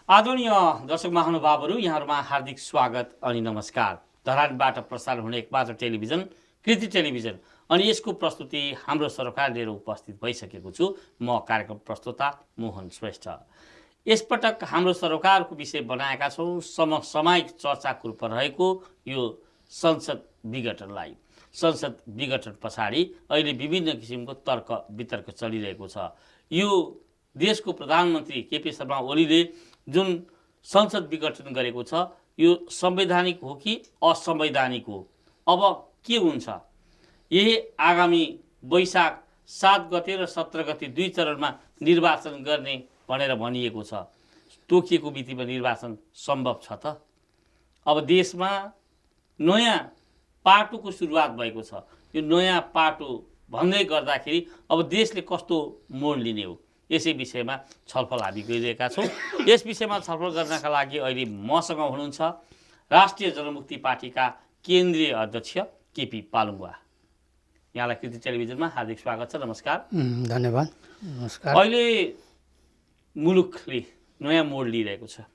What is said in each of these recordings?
आदरणीय दर्शक महानुभावहरू, यहाँहरूमा हार्दिक स्वागत अनि नमस्कार। धरानबाट प्रसारण हुने एकमात्र टेलिभिजन कृति टेलिभिजन अनि यसको प्रस्तुति हाम्रो सरकार लिएर उपस्थित भइसकेको छु। म कार्यक्रम प्रस्तुता मोहन श्रेष्ठ। यसपटक हाम्रो सरकारको विषय बनाएका छौँ समसामयिक चर्चाको रूपमा रहेको यो संसद विघटनलाई। संसद विघटन पछाडि अहिले विभिन्न किसिमको तर्क वितर्क चलिरहेको छ। यो देशको प्रधानमन्त्री केपी शर्मा ओलीले जुन संसद विघटन गरेको छ यो संवैधानिक हो कि असंवैधानिक हो? अब के हुन्छ? यही आगामी वैशाख 7 गते र 17 गते दुई चरणमा निर्वाचन गर्ने भनेर भनिएको छ। तोकिएको मितिमा निर्वाचन सम्भव छ त? अब देशमा नयाँ पाटोको सुरुवात भएको छ। यो नयाँ पाटो भन्दै गर्दाखेरि अब देशले कस्तो मोड लिने हो, यसै विषयमा छलफल हामी गरिरहेका छौँ। यस विषयमा छलफल गर्नका लागि अहिले मसँग हुनुहुन्छ राष्ट्रिय जनमुक्ति पार्टीका केन्द्रीय अध्यक्ष केपी पालुङवा। यहाँलाई कृति टेलिभिजनमा हार्दिक स्वागत छ। नमस्कार। धन्यवाद। नमस्कार। अहिले मुलुकले नयाँ मोड लिइरहेको छ।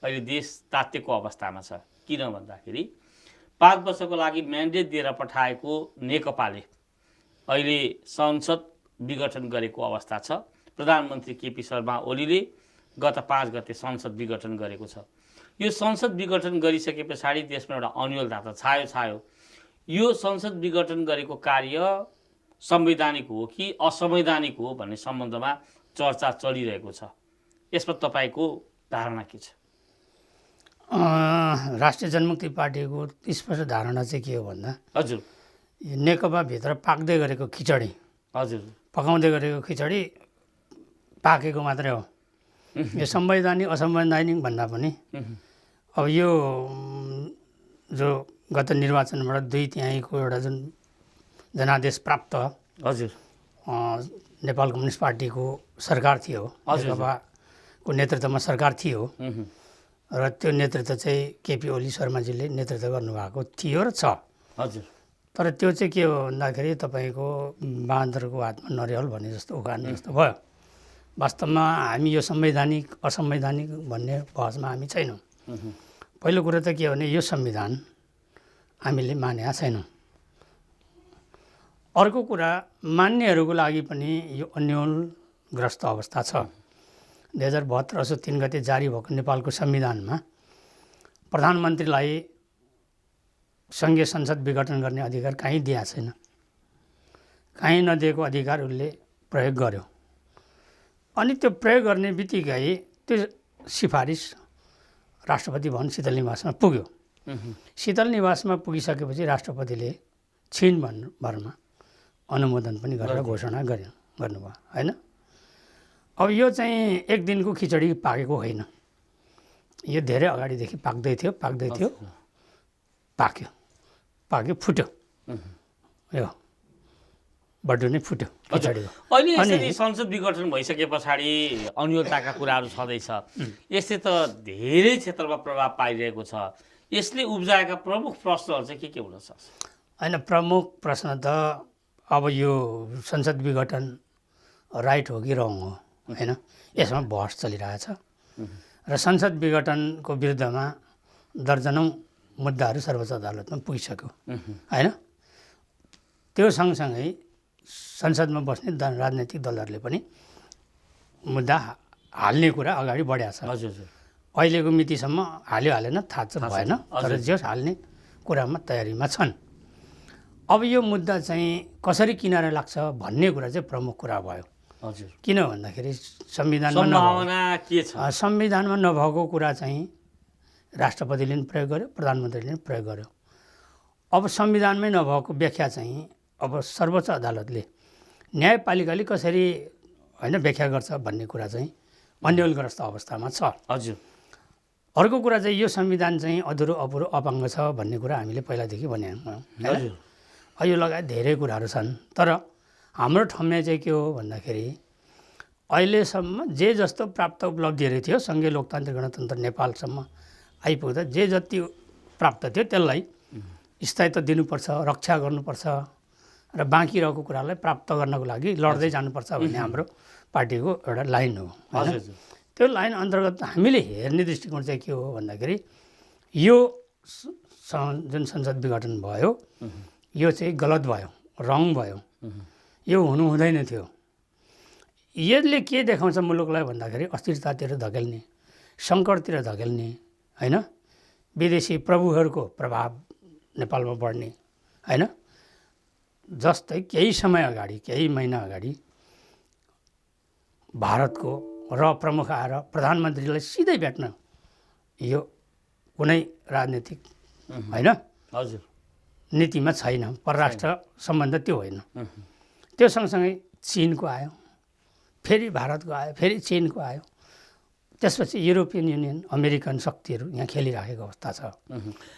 अहिले देश तातेको अवस्थामा छ। किन भन्दाखेरि 5 वर्षको लागि म्यान्डेट दिएर पठाएको नेकपाले अहिले संसद विघटन गरेको अवस्था छ। प्रधानमन्त्री केपी शर्मा ओलीले गत 5 गते संसद विघटन गरेको छ। यो संसद विघटन गरिसके पछाडि देशमा एउटा अन्योलता त छायो। यो संसद विघटन गरेको कार्य संवैधानिक हो कि असंवैधानिक हो भन्ने सम्बन्धमा चर्चा चलिरहेको छ। यसमा तपाईँको धारणा के छ? राष्ट्रिय जनमुक्ति पार्टीको स्पष्ट धारणा चाहिँ के हो भन्दा, हजुर, नेकपाभित्र पाक्दै गरेको खिचडी, हजुर, पकाउँदै गरेको खिचडी पाकेको मात्रै हो। यो संवैधानिक असंवैधानिक भन्दा पनि अब यो जो गत निर्वाचनबाट 2/3 एउटा जुन जनादेश प्राप्त, हजुर, नेपाल कम्युनिस्ट पार्टीको सरकार थियो, नेकपाको नेतृत्वमा सरकार थियो र त्यो नेतृत्व चाहिँ केपी ओली शर्माजीले नेतृत्व गर्नुभएको थियो र छ। हजुर। तर त्यो चाहिँ के हो भन्दाखेरि तपाईँको बाँदरको हातमा नरिवल भने जस्तो उखान जस्तो भयो। वास्तवमा हामी यो संवैधानिक असंवैधानिक भन्ने बहसमा हामी छैनौँ। पहिलो कुरो त के हो भने यो संविधान हामीले मानेका छैनौँ। अर्को कुरा, मान्नेहरूको लागि पनि यो अन्योलग्रस्त अवस्था छ। 2072 असोज 3 गते जारी भएको नेपालको संविधानमा प्रधानमन्त्रीलाई सङ्घीय संसद विघटन गर्ने अधिकार कहीँ दिएको छैन। कहीँ नदिएको अधिकार उसले प्रयोग गर्यो। अनि त्यो प्रयोग गर्ने बित्तिकै त्यो सिफारिस राष्ट्रपति भवन शीतल निवासमा पुग्यो। शीतल निवासमा पुगिसकेपछि राष्ट्रपतिले छिनभरमा अनुमोदन पनि गरेर घोषणा गर्नुभयो, होइन? अब यो चाहिँ एक दिनको खिचडी पाकेको होइन। यो धेरै अगाडिदेखि पाक्दै थियो, पाक्यो, फुट्यो। यो बड्डो नै फुट्यो खिचडीको। अहिले यसरी संसद विघटन भइसके पछाडि अन्योलताका कुराहरू छँदैछ। यसले त धेरै क्षेत्रमा प्रभाव पाइरहेको छ। यसले उब्जाएका प्रमुख प्रश्नहरू चाहिँ के हुन सक्छ? होइन, प्रमुख प्रश्न त अब यो संसद विघटन राइट हो कि रङ हो, होइन? यसमा बहस चलिरहेछ र संसद विघटनको विरुद्धमा दर्जनौँ मुद्दाहरू सर्वोच्च अदालतमा पुगिसक्यो, होइन? त्यो सँगसँगै संसदमा बस्ने राजनैतिक दलहरूले पनि मुद्दा हाल्ने कुरा अगाडि बढाएको छ। हजुर। अहिलेको मितिसम्म हालेन थाहा चाहिँ भएन, तर जस हाल्ने कुरामा तयारीमा छन्। अब यो मुद्दा चाहिँ कसरी किनारा लाग्छ भन्ने कुरा चाहिँ प्रमुख कुरा भयो। हजुर। किन भन्दाखेरि संविधानमा नभएको कुरा चाहिँ राष्ट्रपतिले पनि प्रयोग गर्यो, प्रधानमन्त्रीले पनि प्रयोग गर्यो। अब संविधानमै नभएको व्याख्या चाहिँ अब सर्वोच्च अदालतले, न्यायपालिकाले कसरी व्याख्या गर्छ भन्ने कुरा चाहिँ अन्योलग्रस्त अवस्थामा छ। हजुर। अर्को कुरा चाहिँ यो संविधान चाहिँ अधुरो अपुरो अपाङ्ग छ भन्ने कुरा हामीले पहिलादेखि भनेको, हजुर। यो लगायत धेरै कुराहरू छन्। तर हाम्रो ठम्याइ चाहिँ के हो भन्दाखेरि अहिलेसम्म जे जस्तो प्राप्त उपलब्धिहरू थियो सङ्घीय लोकतान्त्रिक गणतन्त्र नेपालसम्म आइपुग्दा जे जति प्राप्त थियो त्यसलाई स्थायित्व दिनुपर्छ, रक्षा गर्नुपर्छ र बाँकी रहेको कुरालाई प्राप्त गर्नको लागि लड्दै जानुपर्छ भन्ने हाम्रो पार्टीको एउटा लाइन हो। त्यो लाइन अन्तर्गत हामीले हेर्ने दृष्टिकोण चाहिँ के हो भन्दाखेरि यो जुन संसद विघटन भयो यो चाहिँ गलत भयो, रङ भयो, यो हुनु हुँदैन थियो। यसले के देखाउँछ मुलुकलाई भन्दाखेरि अस्थिरतातिर धकेल्ने, सङ्कटतिर धकेल्ने, होइन, विदेशी प्रभुहरूको प्रभाव नेपालमा बढ्ने, होइन। जस्तै केही समय अगाडि, केही महिना अगाडि भारतको प्रमुख आएर प्रधानमन्त्रीलाई सिधै भेट्न यो कुनै राजनीतिक होइन हजुर नीतिमा छैन, परराष्ट्र सम्बन्ध त्यो होइन। त्यो सँगसँगै चिनको आयो, फेरि भारतको आयो, फेरि चिनको आयो, त्यसपछि युरोपियन युनियन, अमेरिकन शक्तिहरू यहाँ खेलिराखेको अवस्था छ,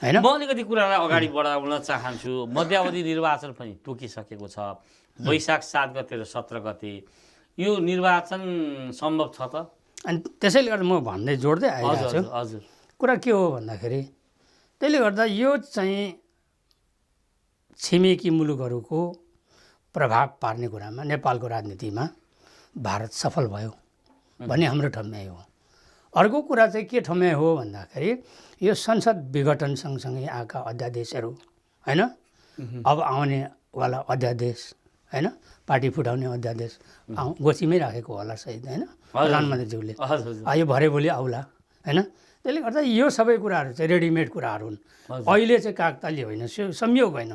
होइन। म अलिकति कुरालाई अगाडि बढाउन चाहन्छु। मध्यावधि निर्वाचन पनि तोकिसकेको छ, वैशाख 7 गते र 17 गते यो निर्वाचन सम्भव छ त? अनि त्यसैले गर्दा म भन्दै जोड्दै आइरहेको छु। हजुर कुरा के हो भन्दाखेरि त्यसले गर्दा यो चाहिँ छिमेकी मुलुकहरूको प्रभाव पार्ने कुरामा नेपालको राजनीतिमा भारत सफल भयो भन्ने हाम्रो ठम्याइ हो। अर्को कुरा चाहिँ के ठम्याइ हो भन्दाखेरि यो संसद विघटन सँगसँगै आएका अध्यादेशहरू, होइन, अब आउनेवाला अध्यादेश, होइन, पार्टी फुटाउने अध्यादेश गोचीमै राखेको होला सायद, होइन, प्रधानमन्त्रीज्यूले यो भरे भोलि आउला, होइन। त्यसले गर्दा यो सबै कुराहरू चाहिँ रेडिमेड कुराहरू हुन्। अहिले चाहिँ कागताली होइन, संयोग होइन,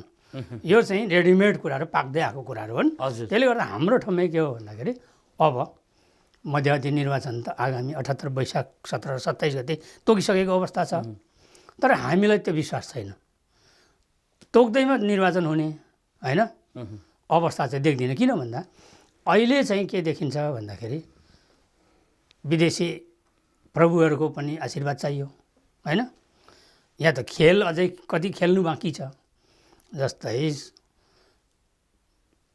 यो चाहिँ रेडिमेड कुराहरू, पाक्दै आएको कुराहरू हुन्। त्यसले गर्दा हाम्रो ठम्याइ के हो भन्दाखेरि अब मध्यावधि निर्वाचन त आगामी 78 वैशाख 17 र 27 गते तोकिसकेको अवस्था छ, तर हामीलाई त्यो विश्वास छैन तोक्दैमा निर्वाचन हुने, होइन, अवस्था चाहिँ देख्दिनँ। किन भन्दा अहिले चाहिँ के देखिन्छ भन्दाखेरि विदेशी प्रभुहरूको पनि आशीर्वाद चाहियो, होइन। यहाँ त खेल अझै कति खेल्नु बाँकी छ। जस्तै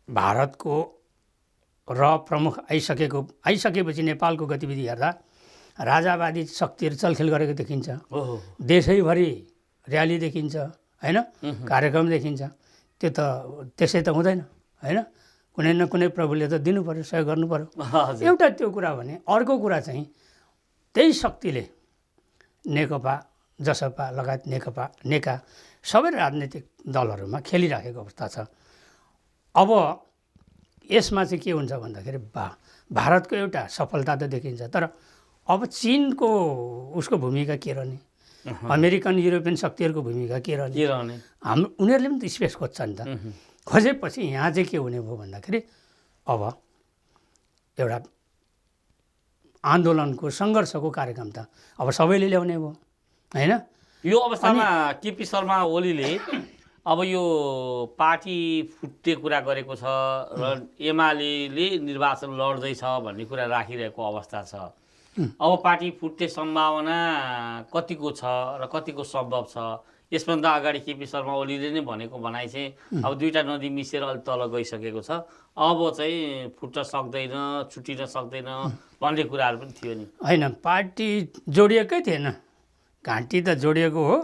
भारतको प्रमुख आइसकेपछि नेपालको गतिविधि हेर्दा राजावादी शक्तिहरू चलखेल गरेको देखिन्छ। देशैभरि र्याली देखिन्छ, होइन, कार्यक्रम देखिन्छ। त्यो त त्यसै त हुँदैन, होइन। कुनै न कुनै प्रभुले त दिनु पऱ्यो, सहयोग गर्नु पऱ्यो। एउटा त्यो कुरा भने अर्को कुरा चाहिँ त्यही शक्तिले नेकपा, जसपा लगायत नेका सबै राजनीतिक दलहरूमा खेलिराखेको अवस्था छ। अब यसमा चाहिँ के हुन्छ भन्दाखेरि भारतको एउटा सफलता त देखिन्छ, तर अब चिनको उसको भूमिका के रहने, अमेरिकन युरोपियन शक्तिहरूको भूमिका के रहने, उनीहरूले पनि त स्पेस खोज्छ नि त। खोजेपछि यहाँ चाहिँ के हुने भयो भन्दाखेरि अब एउटा आन्दोलनको सङ्घर्षको कार्यक्रम त अब सबैले ल्याउने भयो, होइन। यो अवस्थामा केपी शर्मा ओलीले अब यो पार्टी फुट्ने कुरा गरेको छ र एमाले निर्वाचन लड्दैछ भन्ने कुरा राखिरहेको अवस्था छ। अब पार्टी फुट्ने सम्भावना कतिको छ र कतिको सम्भव छ? यसभन्दा अगाडि केपी शर्मा ओलीले नै भनेको भनाइ चाहिँ अब दुईवटा नदी मिसेर अलि तल गइसकेको छ, अब चाहिँ फुट्न सक्दैन, छुटिन सक्दैन भन्ने कुराहरू पनि थियो नि। होइन, पार्टी जोडिएकै थिएन, घाँटी त जोडिएको हो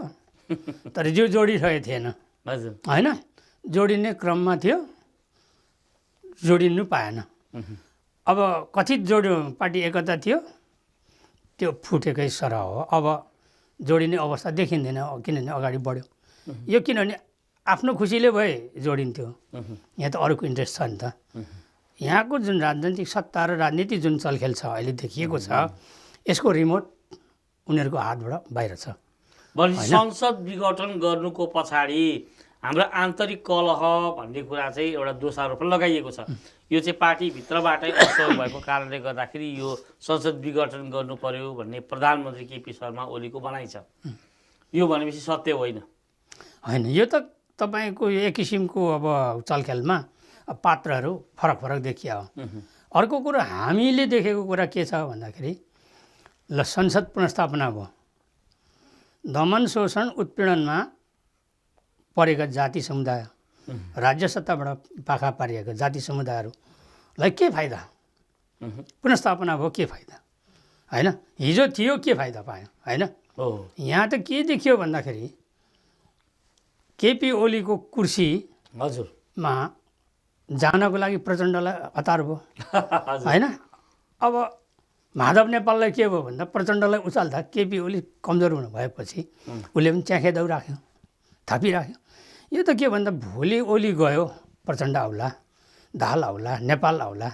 तर जो जोडिरहेको थिएन, हजुर, होइन। जोडिने क्रममा थियो, जोडिनु पाएन। अब कथित पार्टी एकता थियो, त्यो फुटेकै सरह हो। अब जोडिने अवस्था देखिँदैन, किनभने अगाडि बढ्यो यो, किनभने आफ्नो खुसीले भए जोडिन्थ्यो। यहाँ त अरूको इन्ट्रेस्ट छ नि त। यहाँको जुन राजनैतिक सत्ता र राजनीति जुन चलखेल छ अहिले देखिएको छ, यसको रिमोट उनीहरूको हातबाट बाहिर छ। संसद विघटन गर्नुको पछाडि हाम्रो आन्तरिक कलह भन्ने कुरा चाहिँ एउटा दोषारोप लगाइएको छ। यो चाहिँ पार्टीभित्रबाटै असर भएको कारणले गर्दाखेरि यो संसद विघटन गर्नु पर्यो भन्ने प्रधानमन्त्री केपी शर्मा ओलीको भनाइ छ। यो भनेपछि सत्य होइन? होइन, यो त तपाईँको एक किसिमको अब चलखेलमा पात्रहरू फरक फरक देखिया हो। अर्को कुरा हामीले देखेको कुरा के छ भन्दाखेरि ल संसद पुनर्स्थापना भयो, दमन शोषण उत्पीडनमा परेका जाति समुदाय, राज्य सत्ताबाट पाखा पारिएका जाति समुदायहरूलाई के फाइदा? पुनर्स्थापना भयो, के फाइदा? होइन, हिजो थियो के फाइदा पायो? होइन, यहाँ त के देखियो भन्दाखेरि केपी ओलीको कुर्सी हजुरमा जानको लागि प्रचण्डलाई हतार भयो, होइन। अब माधव नेपाललाई के भयो भन्दा प्रचण्डलाई उचाल्दा केपी ओली कमजोर हुनु भएपछि उसले पनि च्याखेदाउ राख्यो, थापिराख्यो। यो त के भन्दा भोलि ओली गयो प्रचण्ड आउला, दाहाल आउला, नेपाल आउला,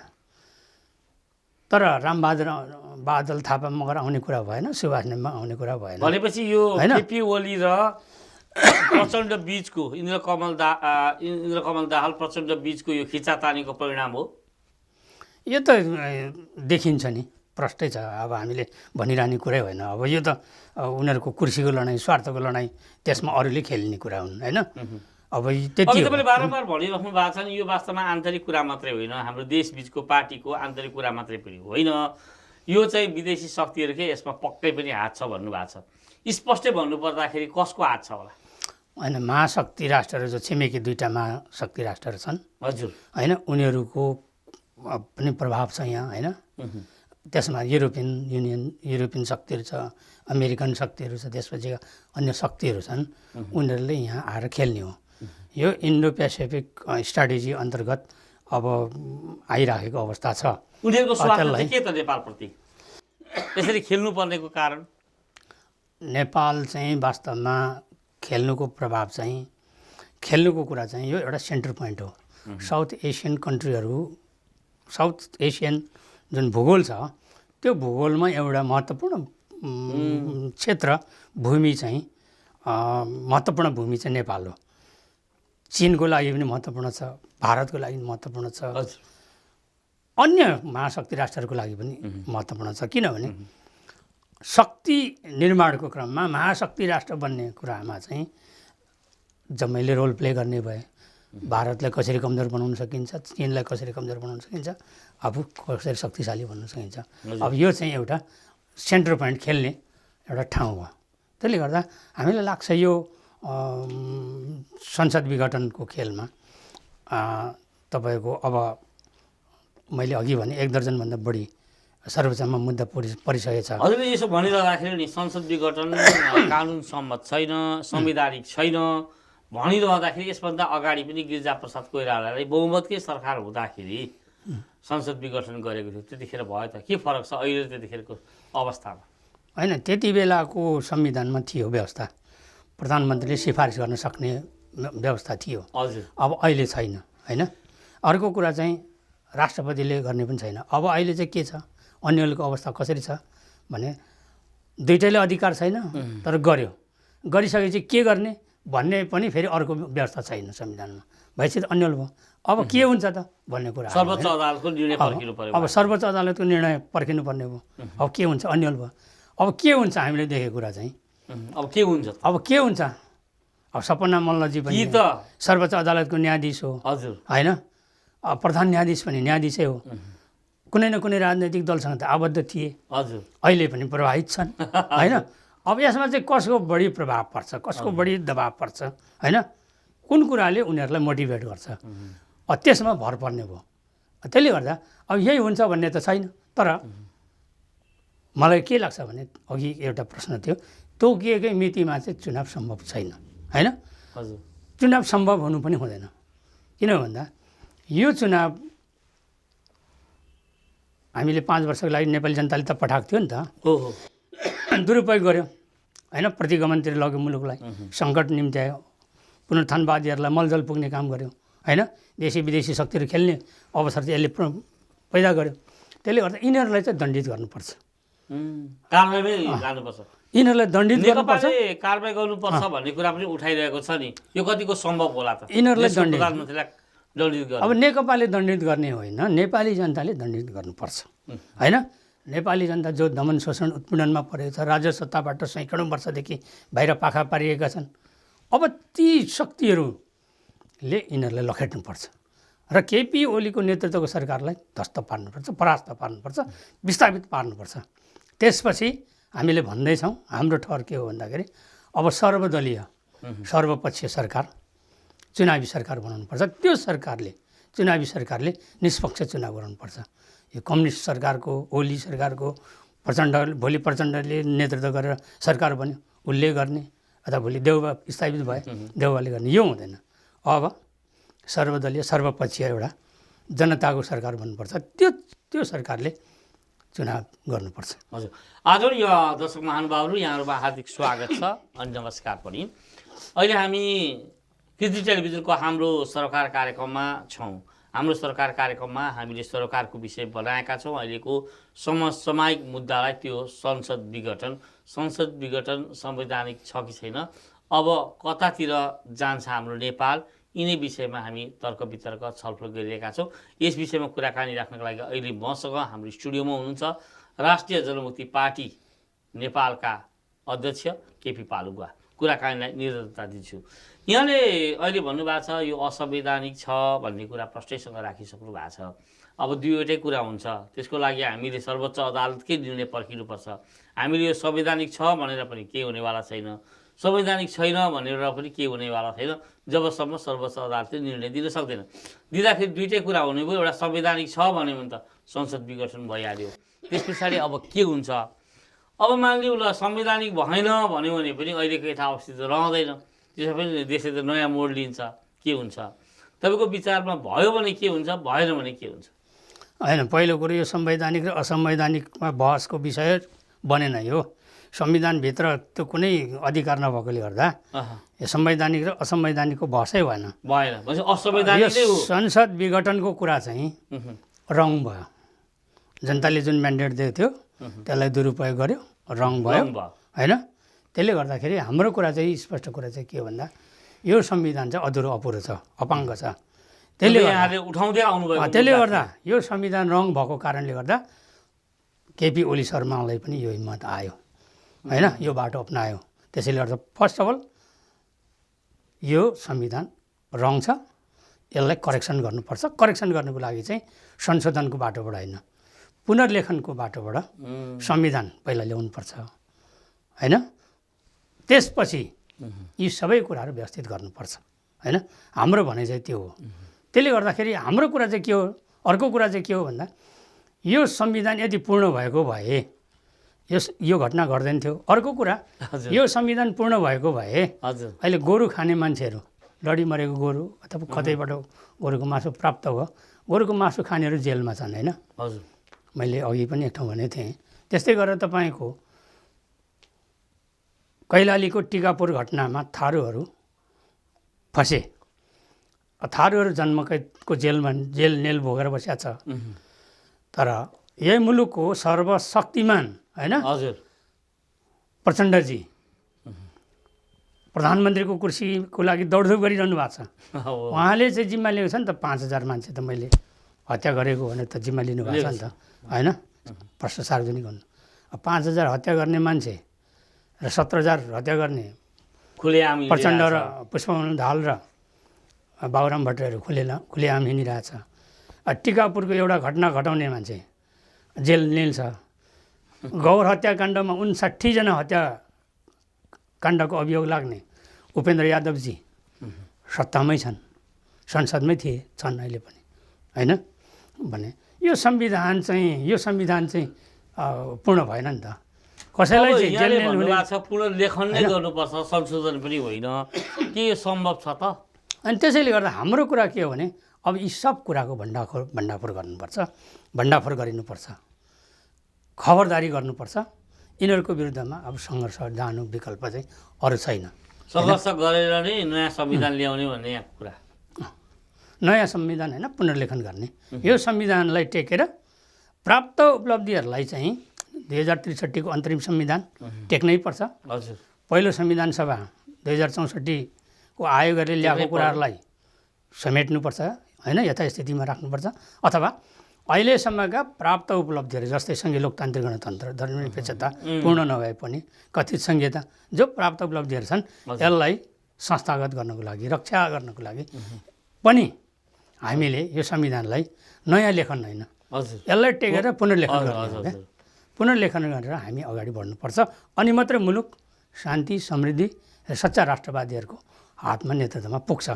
तर रामबहादुर बादल थापा मगर आउने कुरा भएन, सुभाष नेमा आउने कुरा भएन। भनेपछि यो केपी ओली र प्रचण्ड बीचको इन्द्रकमल दाहाल प्रचण्ड बीचको यो खिचातानीको परिणाम हो। यो त देखिन्छ नि, प्रष्टै छ। अब हामीले भनिरहने कुरै होइन। अब यो त उनीहरूको कुर्सीको लडाइँ, स्वार्थको लडाइँ, त्यसमा अरूले खेल्ने कुरा हुन् होइन। अब त्यति तपाईँले बारम्बार भनिराख्नु भएको छ नि, यो वास्तवमा आन्तरिक कुरा मात्रै होइन, हाम्रो देशबिचको पार्टीको आन्तरिक कुरा मात्रै पनि होइन, यो चाहिँ विदेशी शक्तिहरूकै यसमा पक्कै पनि हात छ भन्नुभएको छ। स्पष्टै भन्नुपर्दाखेरि कसको हात छ होला? होइन, महाशक्ति राष्ट्रहरू जो छिमेकी दुईवटा महाशक्ति राष्ट्रहरू छन् हजुर होइन, उनीहरूको पनि प्रभाव छ यहाँ होइन। त्यसमा युरोपियन युनियन, युरोपियन शक्तिहरू छ, अमेरिकन शक्तिहरू छ, त्यसपछि अन्य शक्तिहरू छन्, उनीहरूले यहाँ आएर खेल्ने हो। यो इन्डो पेसिफिक स्ट्राटेजी अन्तर्गत अब आइराखेको अवस्था छ। उनीहरूको स्वार्थ चाहिँ के त नेपालप्रति यसरी खेल्नुपर्नेको कारण? नेपाल चाहिँ वास्तवमा खेल्नुको प्रभाव चाहिँ, खेल्नुको कुरा चाहिँ यो एउटा सेन्टर पोइन्ट हो। साउथ एसियन कन्ट्रीहरू, साउथ एसियन जुन भूगोल छ त्यो भूगोलमा एउटा महत्त्वपूर्ण क्षेत्र भूमि चाहिँ महत्त्वपूर्ण भूमि चाहिँ नेपाल हो। चीनको लागि पनि महत्त्वपूर्ण छ, भारतको लागि पनि महत्त्वपूर्ण छ, अन्य महाशक्ति राष्ट्रहरूको लागि पनि महत्त्वपूर्ण छ। किनभने शक्ति निर्माणको क्रममा महाशक्ति राष्ट्र बन्ने कुरामा चाहिँ जम्मैले रोल प्ले गर्ने भए। भारतलाई कसरी कमजोर बनाउन सकिन्छ, चीनलाई कसरी कमजोर बनाउन सकिन्छ, आफू कसरी शक्तिशाली बन्न सकिन्छ। अब यो चाहिँ एउटा सेन्टर पोइन्ट खेल्ने एउटा ठाउँ हो। त्यसले गर्दा हामीलाई लाग्छ यो संसद विघटनको खेलमा तपाईँको अब मैले अघि भने 1 दर्जनभन्दा बढी सर्वोच्चमा मुद्दा परिसकेको छ। हजुरले यसो भनिरहँदाखेरि नि संसद विघटन कानुन सम्मत छैन, संवैधानिक छैन भनिरहँदाखेरि यसभन्दा अगाडि पनि गिरिजाप्रसाद कोइरालालाई बहुमतकै सरकार हुँदाखेरि संसद विघटन गरेको थियो, त्यतिखेर भयो त के फरक छ अहिले त्यतिखेरको अवस्थामा? होइन, त्यति बेलाको संविधानमा थियो व्यवस्था, प्रधानमन्त्रीले सिफारिस गर्न सक्ने व्यवस्था थियो। हजुर, अब अहिले छैन होइन। अर्को कुरा चाहिँ राष्ट्रपतिले गर्ने पनि छैन। अब अहिले चाहिँ के छ, अन्यको अवस्था कसरी छ भने दुइटैले अधिकार छैन, तर गर्यो, गरिसकेपछि के गर्ने भन्ने पनि फेरि अर्को व्यवस्था छैन संविधानमा, भएपछि त अन्यल भयो। अब के हुन्छ त भन्ने कुरा सर्वोच्च अदालतको निर्णय पर्खिनु पर्यो। अब सर्वोच्च अदालतको निर्णय पर्खिनु पर्ने भयो। अब के हुन्छ, अन्यल भयो। अब के हुन्छ हामीले देखेको कुरा चाहिँ, अब के हुन्छ? अब के हुन्छ? अब सपना मल्लजी पनि सर्वोच्च अदालतको न्यायाधीश हो हजुर होइन, प्रधान न्यायाधीश पनि न्यायाधीशै हो। कुनै न कुनै राजनैतिक दलसँग त आबद्ध थिए, हजुर अहिले पनि प्रभावित छन् होइन। अब यसमा चाहिँ कसको बढी प्रभाव पर्छ, कसको बढी दबाब पर्छ होइन, कुन कुराले उनीहरूलाई मोटिभेट गर्छ, त्यसमा भर पर्ने भयो। त्यसले गर्दा अब यही हुन्छ भन्ने त छैन। तर मलाई के लाग्छ भने अघि एउटा प्रश्न थियो, तोकिएकै मितिमा चाहिँ चुनाव सम्भव छैन होइन। हजुर, चुनाव सम्भव हुनु पनि हुँदैन। किन भन्दा यो चुनाव हामीले 5 वर्षको लागि नेपाली जनताले त पठाएको थियो नि त, दुरुपयोग गर्यो होइन। प्रतिगमनतिर लग्यो, मुलुकलाई सङ्कट निम्त्यायो, पुनरुत्थानवादीहरूलाई मलजल पुग्ने काम गर्यो होइन। देशी विदेशी शक्तिहरू खेल्ने अवसर चाहिँ यसले पैदा गर्यो। त्यसले गर्दा यिनीहरूलाई चाहिँ दण्डित गर्नुपर्छ, कारबाही लानुपर्छ, यिनीहरूलाई दण्डित गर्नुपर्छ, कारबाही गर्नुपर्छ भन्ने कुरा पनि उठाइरहेको छ नि। यो कतिको सम्भव होला त यिनीहरूलाई प्रधानमन्त्रीलाई दण्डित गर्ने? अब नेकपाले दण्डित गर्ने होइन, नेपाली जनताले दण्डित गर्नुपर्छ होइन। नेपाली जनता जो दमन शोषण उत्पीडनमा परेको छ, राज्य सत्ताबाट सैकडौँ वर्षदेखि बाहिर पाखा पारिएका छन्, अब ती शक्तिहरूले यिनीहरूलाई लखेट्नुपर्छ र केपी ओलीको नेतृत्वको सरकारलाई ध्वस्त पार्नुपर्छ, परास्त पार्नुपर्छ, विस्थापित पार्नुपर्छ। त्यसपछि हामीले भन्दैछौँ हाम्रो ठहर के हो भन्दाखेरि अब सर्वदलीय सर्वपक्षीय सरकार, चुनावी सरकार बनाउनुपर्छ। त्यो सरकारले, चुनावी सरकारले निष्पक्ष चुनाव गराउनुपर्छ। यो कम्युनिस्ट सरकारको, ओली सरकारको, भोलि प्रचण्डले नेतृत्व गरेर सरकार बन्यो, उसले गर्ने, अथवा भोलि देउबा स्थापित भए देउबाले गर्ने, यो हुँदैन। अब सर्वदलीय सर्वपक्षीय एउटा जनताको सरकार बन्नुपर्छ। त्यो सरकारले चुनाव गर्नुपर्छ। हजुर आज यो दर्शक महानुभावहरू यहाँहरूमा हार्दिक स्वागत छ अनि नमस्कार पनि। अहिले हामी कृति टेलिभिजनको हाम्रो सरकार कार्यक्रममा छौँ। हाम्रो सरकार कार्यक्रममा हामीले सरकारको विषय बनाएका छौँ। अहिलेको समसामयिक मुद्दालाई त्यो संसद विघटन संवैधानिक छ कि छैन, अब कतातिर जान्छ हाम्रो नेपाल, यिनै विषयमा हामी तर्क वितर्क छलफल गरिरहेका छौँ। यस विषयमा कुराकानी राख्नको लागि अहिले मसँग हाम्रो स्टुडियोमा हुनुहुन्छ राष्ट्रिय जनमुक्ति पार्टी नेपालका अध्यक्ष केपी पालुबुवा। कुराकानीलाई निरन्तरता दिन्छु। यहाँले अहिले भन्नुभएको छ यो असंवैधानिक छ भन्ने कुरा प्रष्टैसँग राखिसक्नु भएको छ। अब दुईवटै कुरा हुन्छ, त्यसको लागि हामीले सर्वोच्च अदालतकै निर्णय पर्खिनुपर्छ। हामीले यो संवैधानिक छ भनेर पनि केही हुनेवाला छैन, संवैधानिक छैन भनेर पनि केही हुनेवाला छैन जबसम्म सर्वोच्च अदालतले निर्णय दिन सक्दैन। दिँदाखेरि दुईटै कुरा हुने भयो। एउटा संवैधानिक छ भन्यो भने त संसद विघटन भइहाल्यो, त्यस पछाडि अब के हुन्छ? अब मानिलिउँ ल संवैधानिक भएन भन्यो भने पनि अहिलेको यथावस्थित रहँदैन, त्यसै पनि देशले त नयाँ मोड लिन्छ। के हुन्छ तपाईँको विचारमा? भयो भने के हुन्छ, भएन भने के हुन्छ? होइन, पहिलो कुरो यो संवैधानिक र असंवैधानिकमा बहसको विषय बनेन। यो संविधानभित्र त्यो कुनै अधिकार नभएकोले गर्दा यो संवैधानिक र असंवैधानिकको बहसै भएन। असंवैधानिक संसद विघटनको कुरा चाहिँ रङ भयो। जनताले जुन म्यान्डेट दिएको थियो त्यसलाई दुरुपयोग गर्यो, रङ भयो होइन। त्यसले गर्दाखेरि हाम्रो कुरा चाहिँ स्पष्ट कुरा चाहिँ के हो भन्दा यो संविधान चाहिँ अधुरो अपुरो छ, अपाङ्ग छ। त्यसले गर्दा यो संविधान रङ भएको कारणले गर्दा केपी ओली शर्मालाई पनि यो हिम्मत आयो होइन, यो बाटो अपनायो। त्यसैले गर्दा फर्स्ट अफ अल यो संविधान रङ छ, यसलाई करेक्सन गर्नुपर्छ। करेक्सन गर्नुको लागि चाहिँ संशोधनको बाटोबाट होइन, पुनर्लेखनको बाटोबाट संविधान पहिला ल्याउनुपर्छ होइन। त्यसपछि यी सबै कुराहरू व्यवस्थित गर्नुपर्छ होइन। हाम्रो भनाइ चाहिँ त्यो हो। त्यसले गर्दाखेरि हाम्रो कुरा चाहिँ के हो, अर्को कुरा चाहिँ के हो भन्दा यो संविधान यदि पूर्ण भएको भए यो घटना घट्दैन थियो। अर्को कुरा यो संविधान पूर्ण भएको भए अहिले गोरु खाने मान्छेहरू, लडी मरेको गोरु अथवा कतैबाट गोरुको मासु प्राप्त भयो, गोरुको मासु खानेहरू जेलमा छन् होइन। मैले अघि पनि एक ठाउँ भनेको थिएँ। त्यस्तै गरेर तपाईँको कैलालीको टिकापुर घटनामा थारूहरू फसे। थारूहरू जन्मकैदको जेल नेल भोगेर बसेका छ। तर यही मुलुकको सर्वशक्तिमान होइन प्रचण्डजी प्रधानमन्त्रीको कुर्सीको लागि दौडधुप गरिरहनु भएको छ। उहाँले चाहिँ जिम्मा लिएको छ नि त। 5000 मान्छे त मैले हत्या गरेको भनेर त जिम्मा लिनुभएको छ नि त होइन। प्रश्न सार्वजनिक गर्नु 5000 हत्या गर्ने मान्छे र 17000 हत्या गर्ने खुलेआम प्रचण्ड र पुष्पकमल दाहाल र बाबुराम भट्टराईहरू खुलेआम हिँडिरहेछ। टिकापुरको एउटा घटना घटाउने मान्छे जेल नेल छ। गौर हत्याकाण्डमा 59 जना हत्याकाण्डको अभियोग लाग्ने उपेन्द्र यादवजी सत्तामै छन्, संसदमै छन् अहिले पनि होइन। भने यो संविधान चाहिँ पूर्ण भएन नि त। कसैलाई चाहिँ जेल नेल हुने पुनर्लेखन नै गर्नुपर्छ, संशोधन पनि होइन। के यो सम्भव छ त? अनि त्यसैले गर्दा हाम्रो कुरा के हो भने अब यी सब कुराको भण्डाफोर गर्नुपर्छ, भण्डाफोर गरिनुपर्छ, खबरदारी गर्नुपर्छ। यिनीहरूको विरुद्धमा अब सङ्घर्ष जानु विकल्प चाहिँ अरू छैन। सङ्घर्ष गरेर नै नयाँ संविधान ल्याउने भन्ने यहाँ कुरा। नयाँ संविधान होइन, पुनर्लेखन गर्ने। यो संविधानलाई टेकेर प्राप्त उपलब्धिहरूलाई चाहिँ 2063 को अन्तरिम संविधान टेक्नै पर्छ। हजुर, पहिलो संविधान सभा 2064 को आयोगले ल्याएको कुराहरूलाई समेट्नुपर्छ होइन, यथास्थितिमा राख्नुपर्छ। अथवा अहिलेसम्मका प्राप्त उपलब्धिहरू जस्तै सङ्घीय लोकतान्त्रिक गणतन्त्र, धर्मनिरपेक्षता पूर्ण नभए पनि कथित संहिता जो प्राप्त उपलब्धिहरू छन् यसलाई संस्थागत गर्नको लागि, रक्षा गर्नको लागि पनि हामीले यो संविधानलाई नयाँ लेखन होइन, यसलाई टेकेर पुनर्लेखन गर्नु, पुनर्लेखन गरेर हामी अगाडि बढ्नुपर्छ। अनि मात्रै मुलुक शान्ति, समृद्धि र सच्चा राष्ट्रवादीहरूको हातमा, नेतृत्वमा पुग्छ।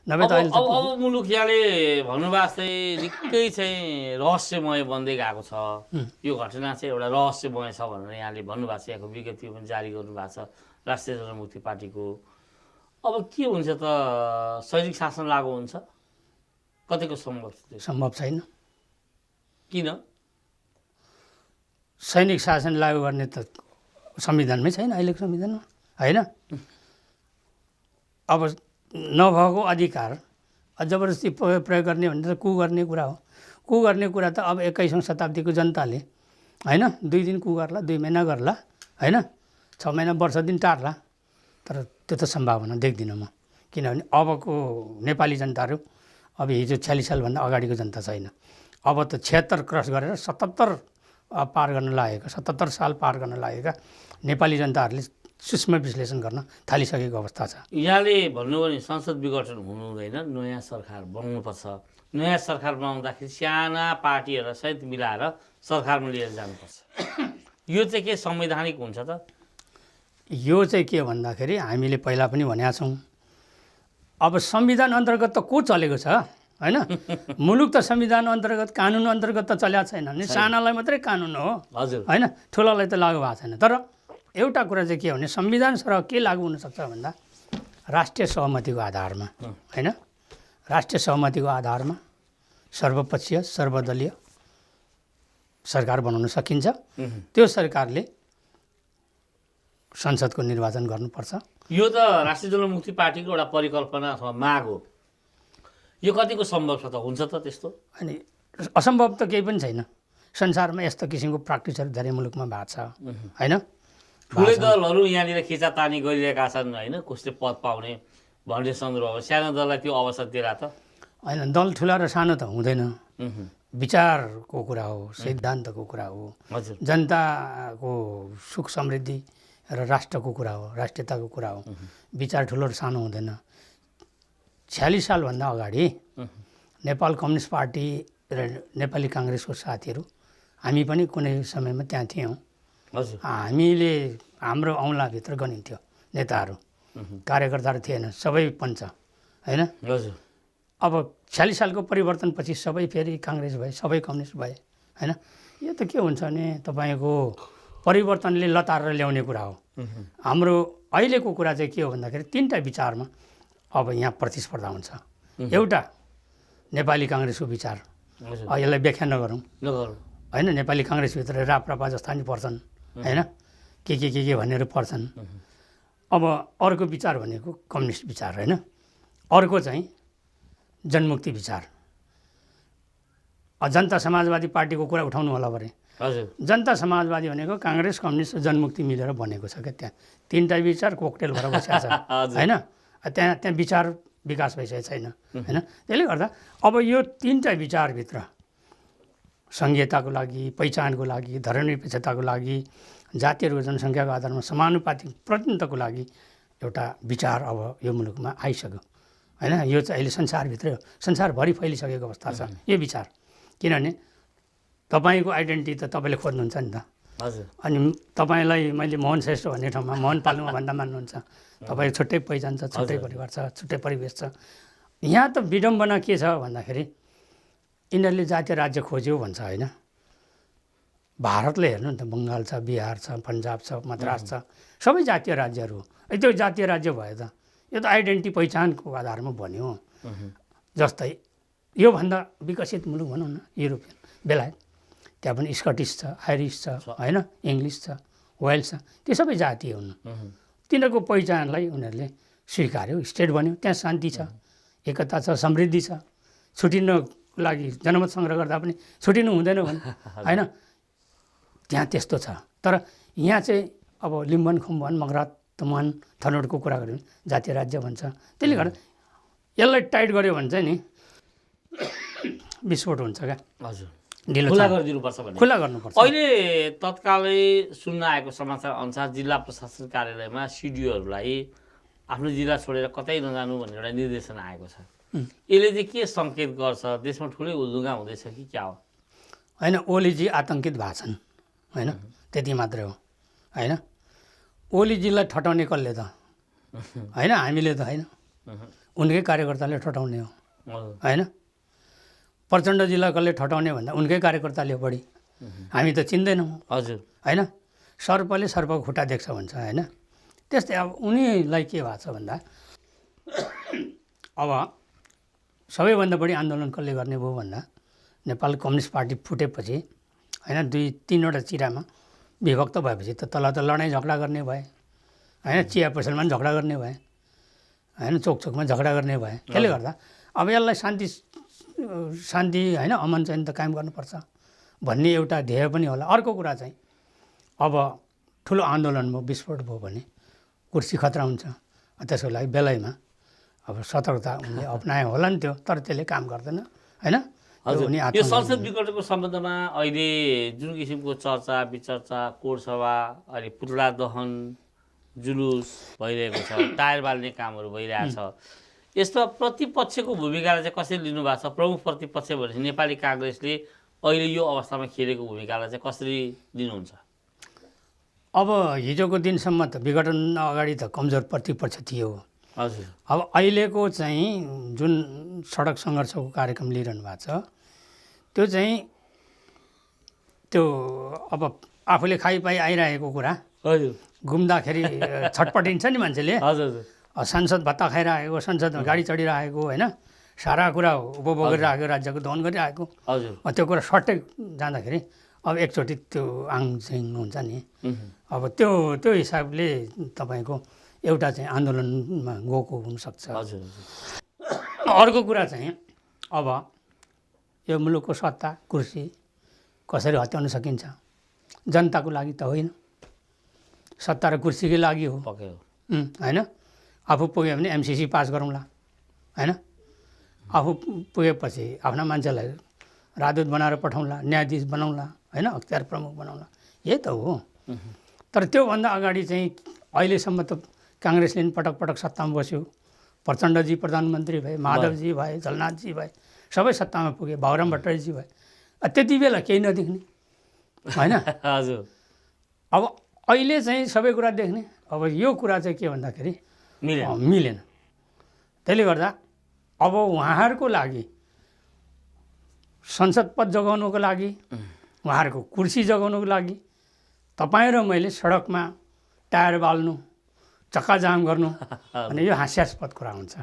नभए त अहिले अब मुलुक यहाँले भन्नुभएको चाहिँ निकै चाहिँ रहस्यमय बन्दै गएको छ। यो घटना चाहिँ एउटा रहस्यमय छ भनेर यहाँले भन्नुभएको छ। यहाँको विज्ञप्ति पनि जारी गर्नुभएको छ राष्ट्रिय जनमुक्ति पार्टीको। अब के हुन्छ त? सैनिक शासन लागू हुन्छ? कतिको सम्भव? सम्भव छैन। किन? सैनिक शासन लागू गर्ने त संविधानमै छैन, अहिलेको संविधानमा होइन। अब नभएको अधिकार जबरजस्ती प्रयोग गर्ने भने त कु गर्ने कुरा हो। कु गर्ने कुरा त अब 21औं शताब्दीको जनताले होइन 2 दिन कु गर्ला, 2 महिना गर्ला होइन, 6 महिना वर्ष दिन टार्ला, तर त्यो त सम्भावना देख्दिनँ म। किनभने अबको नेपाली जनताहरू अब हिजो 46 सालभन्दा अगाडिको जनता छैन। अब त 76 क्रस गरेर 77 पार गर्न लागेका, 77 साल पार गर्न लागेका नेपाली जनताहरूले सूक्ष्म विश्लेषण गर्न थालिसकेको अवस्था छ। यहाँले भन्नुभयो नि संसद विघटन हुनु हुँदैन, नयाँ सरकार बनाउनुपर्छ। नयाँ सरकार बनाउँदाखेरि साना पार्टीहरूलाई सहित मिलाएर सरकारमा लिएर जानुपर्छ। यो चाहिँ के संवैधानिक हुन्छ त? यो चाहिँ के भन्दाखेरि हामीले पहिला पनि भनेका छौँ, अब संविधान अन्तर्गत त को चलेको छ होइन। मुलुक त संविधान अन्तर्गत कानुन अन्तर्गत त चलेको छैन नि, सानालाई मात्रै कानुन हो हजुर होइन, ठुलालाई त लागु भएको छैन। तर एउटा कुरा चाहिँ के भने संविधान सरह के लागु हुनसक्छ भन्दा राष्ट्रिय सहमतिको आधारमा होइन, राष्ट्रिय सहमतिको आधारमा सर्वपक्षीय सर्वदलीय सरकार बनाउन सकिन्छ। त्यो सरकारले संसदको निर्वाचन गर्नुपर्छ। यो त राष्ट्रिय जनमुक्ति पार्टीको एउटा परिकल्पना अथवा माग हो। यो कतिको सम्भव छ त? हुन्छ त त्यस्तो? अनि असम्भव त केही पनि छैन। संसारमा यस्तो किसिमको प्र्याक्टिसहरू धेरै मुलुकमा भएको छ होइन। ठुलै दलहरू यहाँनिर खिचातानी गरिरहेका छन् होइन, कसले पद पाउने भन्ने सन्दर्भमा सानो दललाई त्यो अवसर दिएर त होइन। दल ठुला र सानो त हुँदैन, विचारको कुरा हो, सिद्धान्तको कुरा हो, हजुर जनताको सुख समृद्धि र राष्ट्रको कुरा हो, राष्ट्रियताको कुरा हो। विचार ठुलो र सानो हुँदैन। 46 सालभन्दा अगाडि नेपाल कम्युनिस्ट पार्टी र नेपाली काङ्ग्रेसको साथीहरू हामी पनि कुनै समयमा त्यहाँ थियौँ। हजुर हामीले हाम्रो औँलाभित्र गनिन्थ्यो नेताहरू, कार्यकर्ताहरू थिएन, सबै पञ्च होइन। हजुर अब 46 सालको परिवर्तनपछि सबै फेरि काङ्ग्रेस भए, सबै कम्युनिस्ट भए होइन। यो त के हुन्छ भने तपाईँको परिवर्तनले लतारेर ल्याउने कुरा हो। हाम्रो अहिलेको कुरा चाहिँ के हो भन्दाखेरि 3टा विचारमा अब यहाँ प्रतिस्पर्धा हुन्छ। एउटा नेपाली काङ्ग्रेसको विचार, यसलाई व्याख्या नगरौँ होइन, नेपाली काङ्ग्रेसभित्र राप्रपा जस्ता नि पर्छन् होइन, के भनेर पर्छन्। अब अर्को विचार भनेको कम्युनिस्ट विचार होइन, अर्को चाहिँ जनमुक्ति विचार। जनता समाजवादी पार्टीको कुरा उठाउनु होला भने हजुर जनता समाजवादी भनेको काङ्ग्रेस कम्युनिस्ट र जनमुक्ति मिलेर बनेको छ क्या। त्यहाँ 3टा विचार कोकटेल भएर बसेको छ होइन। त्यहाँ विचार विकास भइसकेको छैन होइन। त्यसले गर्दा अब यो 3टा विचारभित्र सङ्घीयताको लागि, पहिचानको लागि, धर्मनिरपेक्षताको लागि, जातीय र जनसङ्ख्याको आधारमा समानुपातिक प्रतिनिधित्वको लागि एउटा विचार अब यो मुलुकमा आइसक्यो होइन। यो चाहिँ अहिले संसारभित्र संसारभरि फैलिसकेको अवस्था छ यो विचार। किनभने तपाईँको आइडेन्टिटी त तपाईँले खोज्नुहुन्छ नि त। हजुर अनि तपाईँलाई मैले मोहन श्रेष्ठ भन्ने ठाउँमा मोहन पालुङ भन्दा मान्नुहुन्छ, तपाईँको छुट्टै पहिचान छ, छुट्टै परिवार छ, छुट्टै परिवेश छ। यहाँ त विडम्बना के छ भन्दाखेरि यिनीहरूले जातीय राज्य खोज्यो भन्छ होइन। भारतले हेर्नु नि त, बङ्गाल छ, बिहार छ, पन्जाब छ, मद्रास छ, सबै जातीय राज्यहरू हो। त्यो जातीय राज्य भयो त यो त आइडेन्टिटी पहिचानको आधारमा बन्यो। जस्तै योभन्दा विकसित मुलुक भनौँ न युरोपियन, बेलायत, त्यहाँ पनि स्कटिस छ, आइरिस छ होइन, इङ्ग्लिस छ, वेल्स छ, त्यो सबै जातीय हुन्। तिनीहरूको पहिचानलाई उनीहरूले स्वीकार्यो, स्टेट बन्यो, त्यहाँ शान्ति छ, एकता छ, समृद्धि छ। छुटिनको लागि जनमत सङ्ग्रह गर्दा पनि छुटिनु हुँदैन भने होइन, त्यहाँ त्यस्तो छ। तर यहाँ चाहिँ अब लिम्बन, खुम्बन, मगरात, तमुवान, थनोटको कुरा गऱ्यो भने जातीय राज्य भन्छ। त्यसले गर्दा यसलाई टाइट गऱ्यो भने चाहिँ नि विस्फोट हुन्छ क्या। हजुर ढिलो खुला गरिदिनुपर्छ भन्ने। खुला गर्नुपर्छ। अहिले तत्कालै सुन्न आएको समाचार अनुसार जिल्ला प्रशासन कार्यालयमा सिडिओहरूलाई आफ्नो जिल्ला छोडेर कतै नजानु भन्ने एउटा निर्देशन आएको छ। यसले चाहिँ के सङ्केत गर्छ? देशमा ठुलै उद्दुगा हुँदैछ कि क्या हो? होइन, ओलीजी आतङ्कित भएको छन् होइन, त्यति मात्रै हो होइन। ओलीजीलाई ठटाउने कसले त होइन, हामीले त होइन, उनकै कार्यकर्ताले ठटाउने हो होइन। प्रचण्डजीलाई कसले ठटाउने भन्दा उनकै कार्यकर्ताले हो बढी, हामी त चिन्दैनौँ हजुर होइन। सर्पले सर्पको खुट्टा देख्छ भन्छ होइन। त्यस्तै अब उनीलाई के भएको छ भन्दा अब सबैभन्दा बढी आन्दोलन कसले गर्ने भयो भन्दा नेपाल कम्युनिस्ट पार्टी फुटेपछि होइन 2-3वटा चिरामा विभक्त भएपछि त तल त लडाइँ झगडा गर्ने भए होइन चिया पसलमा पनि झगडा गर्ने भए होइन चोकमा झगडा गर्ने भए त्यसले गर्दा अब यसलाई शान्ति होइन अमन चाहिँ त कायम गर्नुपर्छ भन्ने एउटा ध्येय पनि होला। अर्को कुरा चाहिँ अब ठुलो आन्दोलन भयो विस्फोट भयो भने कुर्सी खतरा हुन्छ त्यसको लागि बेलैमा अब सतर्कता उनले अप्नाए होला नि त्यो तर त्यसले काम गर्दैन होइन। यो संसद विघटनको सम्बन्धमा अहिले जुन किसिमको चर्चा विचर्चा कोड सभा अहिले पुतला दहन जुलुस भइरहेको छ टायर बाल्ने कामहरू भइरहेछ यस्तो प्रतिपक्षको भूमिकालाई चाहिँ कसरी लिनुभएको छ प्रमुख प्रतिपक्ष भनेपछि नेपाली काङ्ग्रेसले अहिले यो अवस्थामा खेलेको भूमिकालाई चाहिँ कसरी लिनुहुन्छ? अब हिजोको दिनसम्म त विघटन अगाडि त कमजोर प्रतिपक्ष थियो। हजुर अब अहिलेको चाहिँ जुन सडक सङ्घर्षको कार्यक्रम लिइरहनु भएको छ त्यो चाहिँ त्यो अब आफूले खाइपाइ आइरहेको कुरा हजुर घुम्दाखेरि छटपटिन्छ नि मान्छेले। हजुर संसद भत्ता खाइरहेको संसदमा गाडी चढिरहेको होइन सारा कुरा उपभोग गरिरहेको राज्यको दहन गरिरहेको हजुर त्यो कुरा सट्टै जाँदाखेरि अब एकचोटि त्यो आङझिङ हुन्छ नि अब त्यो हिसाबले तपाईँको एउटा चाहिँ आन्दोलनमा गएको हुनसक्छ। हजुर अर्को कुरा चाहिँ अब यो मुलुकको सत्ता कुर्सी कसरी हत्याउन सकिन्छ जनताको लागि त होइन सत्ता र कुर्सीकै लागि हो पक्कै हो होइन। आफू पुग्यो भने एमसिसी पास गरौँला होइन आफू पुगेपछि आफ्ना मान्छेलाई राजदूत बनाएर पठाउँला न्यायाधीश बनाउँला होइन अख्तियार प्रमुख बनाउँला यही त हो। तर त्योभन्दा अगाडि चाहिँ अहिलेसम्म त काङ्ग्रेसले पनि पटक पटक सत्तामा बस्यो प्रचण्डजी प्रधानमन्त्री भए माधवजी भए झलनाथजी भए सबै सत्तामा पुगे बाबुराम भट्टराईजी भए त्यति बेला केही नदेख्ने होइन। हजुर अब अहिले चाहिँ सबै कुरा देख्ने अब यो कुरा चाहिँ के भन्दाखेरि मिलेन। त्यसले गर्दा अब उहाँहरूको लागि संसद पद जोगाउनुको लागि उहाँहरूको कुर्सी जोगाउनुको लागि तपाईँ र मैले सडकमा टायर बाल्नु चक्काजाम गर्नु भने यो हास्यास्पद कुरा हुन्छ।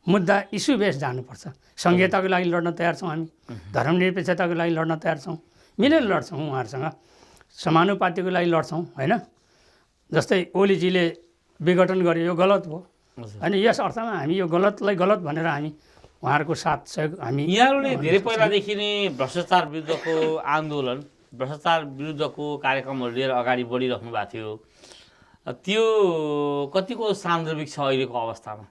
मुद्दा इस्यु बेस जानुपर्छ। संहिताको लागि लड्न तयार छौँ हामी धर्मनिरपेक्षताको लागि लड्न तयार छौँ मिलेर लड्छौँ उहाँहरूसँग समानुपातिको लागि लड्छौँ होइन। जस्तै ओलीजीले विघटन गर्यो यो गलत हो होइन यस अर्थमा हामी यो गलतलाई गलत भनेर हामी उहाँहरूको साथ सहयोग हामी यहाँहरूले धेरै पहिलादेखि नै भ्रष्टाचार विरुद्धको आन्दोलन भ्रष्टाचार विरुद्धको कार्यक्रमहरू लिएर अगाडि बढिराख्नु भएको थियो त्यो कतिको सान्दर्भिक छ अहिलेको अवस्थामा?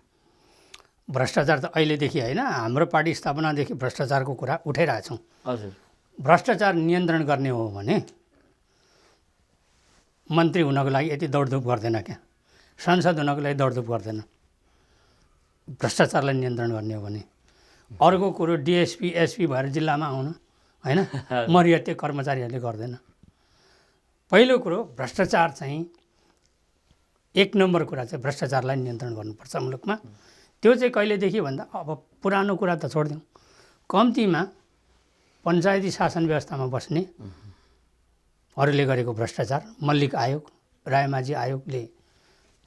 भ्रष्टाचार त अहिलेदेखि होइन हाम्रो पार्टी स्थापनादेखि भ्रष्टाचारको कुरा उठाइरहेछौँ। हजुर भ्रष्टाचार नियन्त्रण गर्ने हो भने मन्त्री हुनको लागि यति दौडधुप गर्दैन क्या सांसद हुनको लागि दौडधुप गर्दैन भ्रष्टाचारलाई नियन्त्रण गर्ने हो भने। अर्को कुरो डिएसपी एसपी भएर जिल्लामा आउन होइन मर्यादा कर्मचारीहरूले गर्दैन। पहिलो कुरो भ्रष्टाचार चाहिँ एक नम्बर कुरा चाहिँ भ्रष्टाचारलाई नियन्त्रण गर्नुपर्छ मुलुकमा। त्यो चाहिँ कहिलेदेखि भन्दा अब पुरानो कुरा त छोडिदिउँ कम्तीमा पञ्चायती शासन व्यवस्थामा बस्ने अरूले गरेको भ्रष्टाचार मल्लिक आयोग रायमाझी आयोगले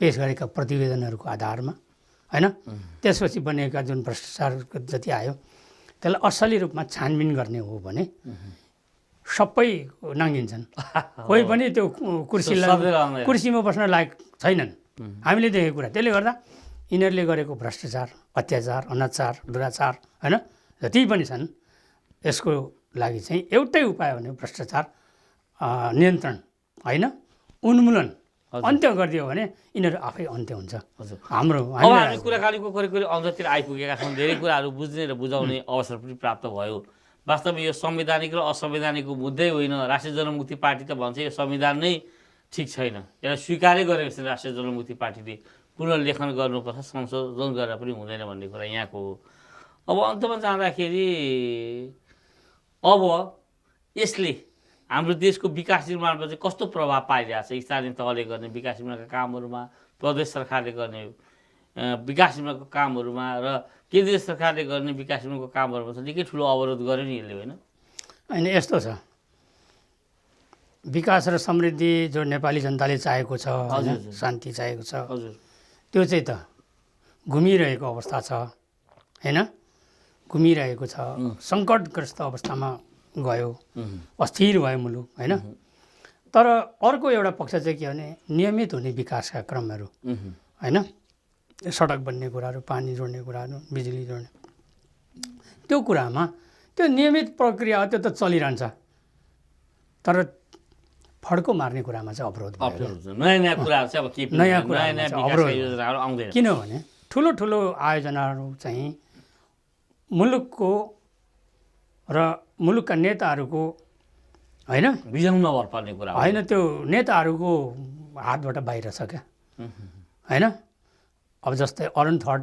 पेश गरेका प्रतिवेदनहरूको आधारमा होइन त्यसपछि बनेका जुन भ्रष्टाचार जति आयो त्यसलाई असली रूपमा छानबिन गर्ने हो भने सबै नाङ्गिन्छन्। कोही पनि त्यो कुर्सीमा बस्न लायक छैनन् हामीले देखेको कुरा। त्यसले गर्दा यिनीहरूले गरेको भ्रष्टाचार अत्याचार अनाचार दुराचार होइन जति पनि छन् यसको लागि चाहिँ एउटै उपाय भने भ्रष्टाचार नियन्त्रण होइन उन्मूलन अन्त्य गरिदियो भने यिनीहरू आफै अन्त्य हुन्छ। हाम्रो हामी कुराकानीको करिब अन्त्यतिर आइपुगेका छौँ। धेरै कुराहरू बुझ्ने र बुझाउने अवसर पनि प्राप्त भयो। वास्तवमा यो संवैधानिक र असंवैधानिकको मुद्दै होइन। राष्ट्रिय जनमुक्ति पार्टी त भन्छ यो संविधान नै ठिक छैन यसलाई स्वीकारै गरेको छैन राष्ट्रिय जनमुक्ति पार्टीले पुनर्लेखन गर्नुपर्छ संशोधन गरेर पनि हुँदैन भन्ने कुरा यहाँको हो। अब अन्तमा जाँदाखेरि अब यसले हाम्रो देशको विकास निर्माणमा चाहिँ कस्तो प्रभाव पाइरहेको छ? स्थानीय तहले गर्ने विकास निर्माणका कामहरूमा प्रदेश सरकारले गर्ने विकास निर्माणको कामहरूमा र केन्द्रीय सरकारले गर्ने विकास निर्माणको कामहरूमा चाहिँ निकै ठुलो अवरोध गर्यो नि यसले होइन? होइन यस्तो छ विकास र समृद्धि जो नेपाली जनताले चाहेको छ शान्ति चाहेको छ हजुर त्यो चाहिँ त घुमिरहेको अवस्था छ होइन घुमिरहेको छ। सङ्कटग्रस्त अवस्थामा गयो, अस्थिर भयो मुलुक होइन। तर अर्को एउटा पक्ष चाहिँ के भने नियमित हुने विकासका क्रमहरू होइन, सडक बन्ने कुराहरू, पानी जोड्ने कुराहरू, बिजुली जोड्ने, त्यो कुरामा त्यो नियमित प्रक्रिया हो, त्यो त चलिरहन्छ। तर फड्को मार्ने कुरामा चाहिँ अवरोध भयो। नयाँ कुराहरू चाहिँ अब के नयाँ अवरोध आउँदैन। किनभने ठुलो ठुलो आयोजनाहरू चाहिँ मुलुकको र मुलुकका नेताहरूको होइन, भिजन नभर पर्ने कुरा होइन, त्यो नेताहरूको हातबाट बाहिर छ क्या होइन। अब जस्तै अरुण थर्ड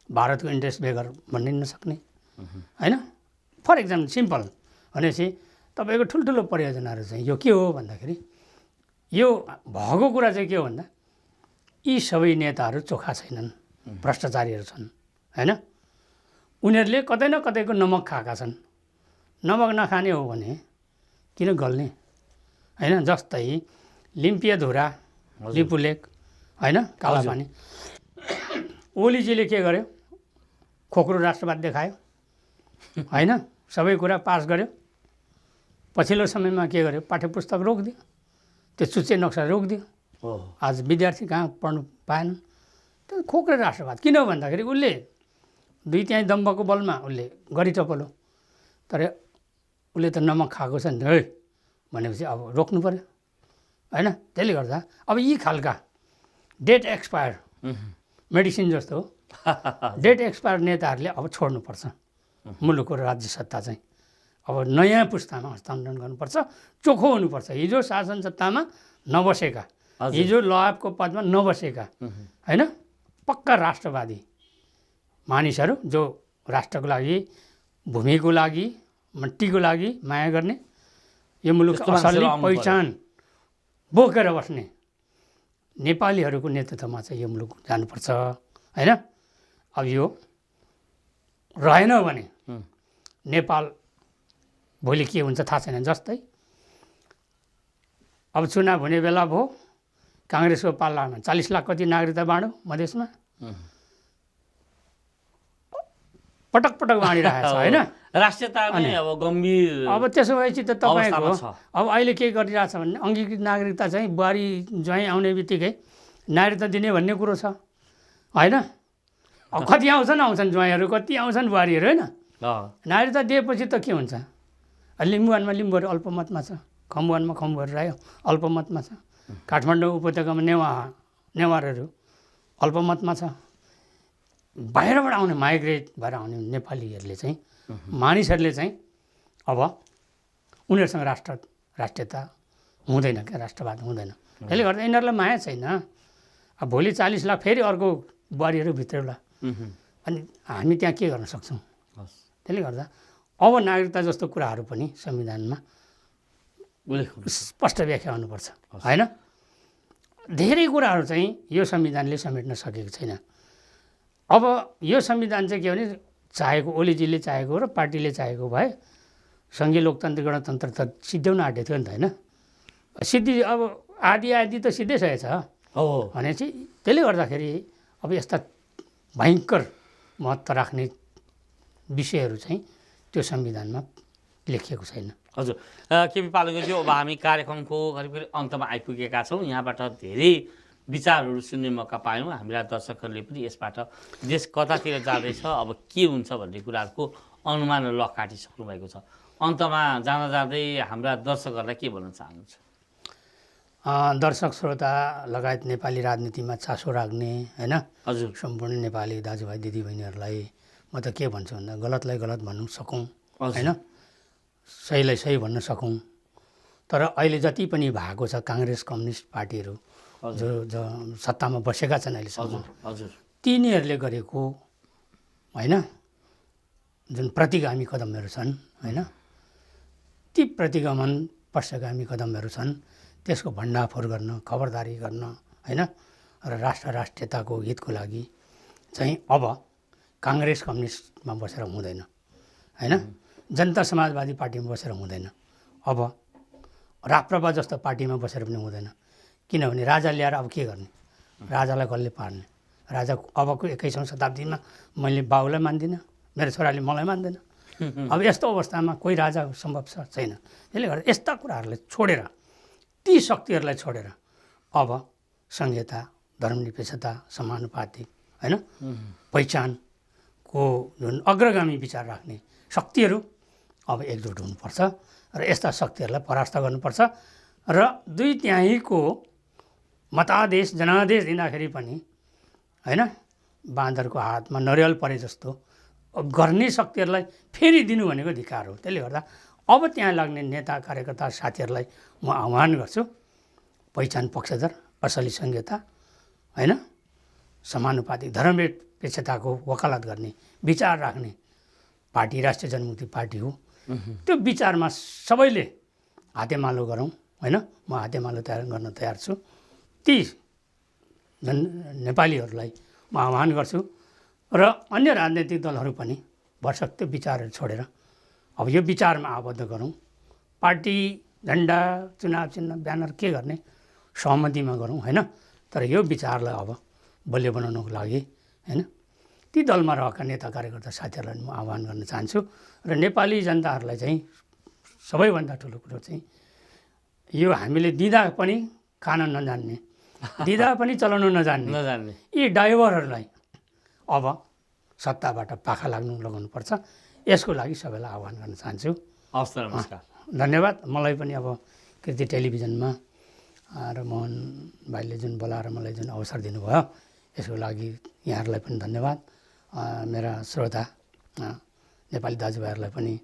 भारतको इन्ट्रेस्ट बेगर भन्नै नसक्ने होइन। फर इक्जाम्पल सिम्पल भनेपछि तपाईँको ठुल्ठुलो परियोजनाहरू चाहिँ यो के हो भन्दाखेरि, यो भएको कुरा चाहिँ के हो भन्दा यी सबै नेताहरू चोखा छैनन्, भ्रष्टाचारीहरू छन् होइन। उनीहरूले कतै न कतैको नमक खाएका छन्। नमक नखाने हो भने किन गल्ने होइन। जस्तै लिम्पियाधुरा, लिपुलेक होइन, कालापानी, ओलीजीले के गर्यो, खोक्रो राष्ट्रवाद देखायो होइन, सबै कुरा पास गर्यो। पछिल्लो समयमा के गर्यो, पाठ्य पुस्तक रोकिदियो, त्यो चुच्चे नक्सा रोकिदियो। आज विद्यार्थी कहाँ पढ्नु पाएनन्। त्यो खोक्रो राष्ट्रवाद किन हो भन्दाखेरि उसले दुई त्यहाँ दम्बको बलमा उसले गरी टपलो, तर उसले त नमक खाएको छ नि है भनेपछि अब रोक्नु पऱ्यो होइन। त्यसले गर्दा अब यी खालका डेट एक्सपायर मेडिसिन जस्तो हो, डेट एक्सपायर नेताहरूले अब छोड्नुपर्छ मुलुकको राज्य सत्ता चाहिँ। अब नयाँ पुस्तामा हस्तान्तरण गर्नुपर्छ, चोखो हुनुपर्छ। हिजो शासन सत्तामा नबसेका, हिजो लआबको पदमा नबसेका होइन, पक्का राष्ट्रवादी मानिसहरू जो राष्ट्रको लागि, भूमिको लागि, मट्टीको लागि माया गर्ने, यो मुलुकको असली पहिचान बोकेर बस्ने नेपालीहरूको नेतृत्वमा चाहिँ यो मुलुक जानुपर्छ होइन। अब यो रहेन भने नेपाल भोलि के हुन्छ थाहा छैन। जस्तै अब चुनाव हुने बेला भयो, काङ्ग्रेसको पालामा 40 लाख कति नागरिकता बाँड्यो मधेसमा, पटक पटक बाँडिरहेको छ होइन। राष्ट्रियता नै अब गम्भीर। अब त्यसो भएपछि त तपाईँको अब अहिले के गरिरहेछ भने अङ्गीकृत नागरिकता चाहिँ बुहारी ज्वाइँ आउने बित्तिकै नागरिकता दिने भन्ने कुरो छ होइन। अब कति आउँछन् ज्वाइँहरू, कति आउँछन् बुहारीहरू होइन। नागरिकता दिएपछि त के हुन्छ, लिम्बुवानमा लिम्बुहरू अल्पमतमा छ, खम्बुवानमा खम्बुहरू रह्यो अल्पमतमा छ, काठमाडौँ उपत्यकामा नेवारहरू अल्पमतमा छ। बाहिरबाट आउने माइग्रेट भएर आउने नेपालीहरूले चाहिँ, मानिसहरूले चाहिँ अब उनीहरूसँग राष्ट्रियता हुँदैन क्या, राष्ट्रवाद हुँदैन। त्यसले गर्दा यिनीहरूलाई माया छैन। अब भोलि 40 लाख फेरि अर्को बुहारीहरू भित्रला, अनि हामी त्यहाँ के गर्न सक्छौँ। त्यसले गर्दा अब नागरिकता जस्तो कुराहरू पनि संविधानमा स्पष्ट व्याख्या हुनुपर्छ होइन। धेरै कुराहरू चाहिँ यो संविधानले समेट्न सकेको छैन। अब यो संविधान चाहिँ के भने चाहेको ओलीजीले चाहेको र पार्टीले चाहेको भए सङ्घीय लोकतन्त्र गणतन्त्र त सिद्ध्याउन आँटेको थियो नि त होइन। सिद्धि अब आदि त सिद्धिसकेको छ भनेपछि त्यसले गर्दाखेरि अब यस्ता भयङ्कर महत्त्व राख्ने विषयहरू चाहिँ त्यो संविधानमा लेखिएको छैन। हजुर, केपी पालुङज्यू, अब हामी कार्यक्रमको करिब करिब अन्तमा आइपुगेका छौँ। यहाँबाट धेरै विचारहरू सुन्ने मौका पायौँ। हामीलाई दर्शकहरूले पनि यसबाट देश कतातिर जाँदैछ, अब के हुन्छ भन्ने कुराहरूको अनुमान लक काटिसक्नु भएको छ। अन्तमा जाँदै हाम्रा दर्शकहरूलाई के भन्न चाहनुहुन्छ? दर्शक श्रोता लगायत नेपाली राजनीतिमा चासो राख्ने होइन हजुर सम्पूर्ण नेपाली दाजुभाइ दिदीबहिनीहरूलाई म त के भन्छु भन्दा गलतलाई गलत भन्नु सकौँ होइन, सहीलाई सही भन्न सकौँ। तर अहिले जति पनि भएको छ काङ्ग्रेस कम्युनिस्ट पार्टीहरू जो सत्तामा बसेका छन् अहिलेसम्म, तिनीहरूले गरेको होइन जुन प्रतिगामी कदमहरू छन् होइन, ती प्रतिगमन पश्चगामी कदमहरू छन्, त्यसको भण्डाफोर गर्न, खबरदारी गर्न होइन र राष्ट्रियताको हितको लागि चाहिँ अब काङ्ग्रेस कम्युनिस्टमा बसेर हुँदैन होइन, जनता समाजवादी पार्टीमा बसेर हुँदैन, अब राप्रपा जस्तो पार्टीमा बसेर पनि हुँदैन। किनभने राजा ल्याएर अब के गर्ने, राजालाई कसले पार्ने। राजा अबको 21औं शताब्दीमा मैले बाउलाई मान्दिनँ, मेरो छोराले मलाई मान्दैन, अब यस्तो अवस्थामा कोही राजा सम्भव छैन। त्यसले गर्दा यस्ता कुराहरूलाई छोडेर, ती शक्तिहरूलाई छोडेर अब संहिता, धर्मनिरपेक्षता, समानुपातिक होइन पहिचानको जुन अग्रगामी विचार राख्ने शक्तिहरू अब एकजुट हुनुपर्छ र यस्ता शक्तिहरूलाई परास्त गर्नुपर्छ। र दुई त्याहीको मतादेश जनादेश दिँदाखेरि पनि होइन बाँदरको हातमा नरिवल परे जस्तो गर्ने शक्तिहरूलाई फेरि दिनु भनेको धिक्कार हो। त्यसले गर्दा अब त्यहाँ लाग्ने नेता कार्यकर्ता साथीहरूलाई म आह्वान गर्छु, पहिचान पक्षधर, असली संहिता होइन समानुपातिक धर्मनिरपेक्षताको वकालत गर्ने विचार राख्ने पार्टी राष्ट्रिय जनमुक्ति पार्टी हो। त्यो विचारमा सबैले हातेमालो गरौँ होइन। म हातेमालो गर्न तयार छु। ती नेपालीहरूलाई म आह्वान गर्छु र अन्य राजनैतिक दलहरू पनि भरसक त्यो विचारहरू छोडेर अब यो विचारमा आबद्ध गरौँ। पार्टी झन्डा, चुनाव चिन्ह, ब्यानर के गर्ने सहमतिमा गरौँ होइन। तर यो विचारलाई अब बलियो बनाउनको लागि होइन ती दलमा रहेका नेता कार्यकर्ता साथीहरूलाई म आह्वान गर्न चाहन्छु। र नेपाली जनताहरूलाई चाहिँ सबैभन्दा ठुलो कुरो चाहिँ यो हामीले दिँदा पनि खान नजान्ने, दिँदा पनि चलाउन नजान्ने यी ड्राइभरहरूलाई अब सत्ताबाट पाखा लगाउनुपर्छ। यसको लागि सबैलाई आह्वान गर्न चाहन्छु। हवस् त, नमस्कार, धन्यवाद। मलाई पनि अब कृति टेलिभिजनमा र मोहन भाइले जुन बोलाएर मलाई जुन अवसर दिनुभयो यसको लागि यहाँहरूलाई पनि धन्यवाद। मेरा श्रोता नेपाली दाजुभाइहरूलाई पनि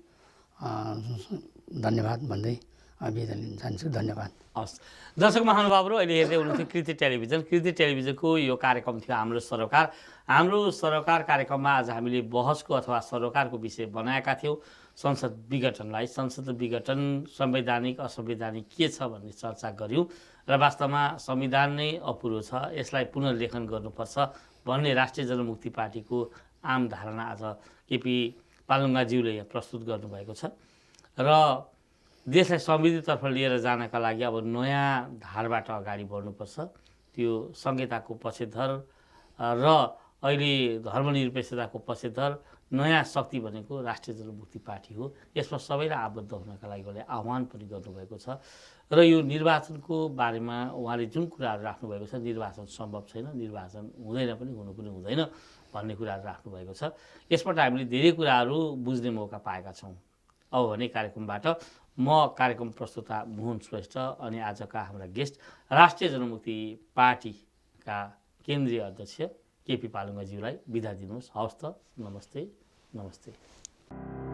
धन्यवाद भन्दै बिदा लिन चाहन्छु। धन्यवाद। हवस्, दर्शक महानुभावहरू अहिले हेर्दै हुनुहुन्थ्यो कृति टेलिभिजन। कृति टेलिभिजनको यो कार्यक्रम थियो हाम्रो सरोकार। हाम्रो सरोकार कार्यक्रममा आज हामीले बहसको अथवा सरोकारको विषय बनाएका थियौँ संसद विघटनलाई। संसद विघटन संवैधानिक असंवैधानिक के छ भन्ने चर्चा गऱ्यौँ र वास्तवमा संविधान नै अपुरो छ, यसलाई पुनर्लेखन गर्नुपर्छ भन्ने राष्ट्रिय जनमुक्ति पार्टीको आम धारणा आज केपी पालुङ्गाज्यूले यहाँ प्रस्तुत गर्नुभएको छ। र देशलाई समृद्धितर्फ लिएर जानका लागि अब नयाँ धारबाट अगाडि बढ्नुपर्छ। त्यो संहिताको पक्षधर र अहिले धर्मनिरपेक्षताको पक्षधर नयाँ शक्ति भनेको राष्ट्रिय जनमुक्ति पार्टी हो। यसमा सबैलाई आबद्ध हुनका लागि उहाँले आह्वान पनि गर्नुभएको छ। र यो निर्वाचनको बारेमा उहाँले जुन कुराहरू राख्नुभएको छ, निर्वाचन सम्भव छैन, निर्वाचन हुँदैन पनि, हुनु पनि हुँदैन भन्ने कुराहरू राख्नुभएको छ। यसबाट हामीले धेरै कुराहरू बुझ्ने मौका पाएका छौँ। अब भने कार्यक्रमबाट म कार्यक्रम प्रस्तुता मोहन श्रेष्ठ अनि आजका हाम्रा गेस्ट राष्ट्रिय जनमुक्ति पार्टीका केन्द्रीय अध्यक्ष केपी पालुङ्गाज्यूलाई बिदा दिनुहोस्। हवस् त, नमस्ते नमस्ते।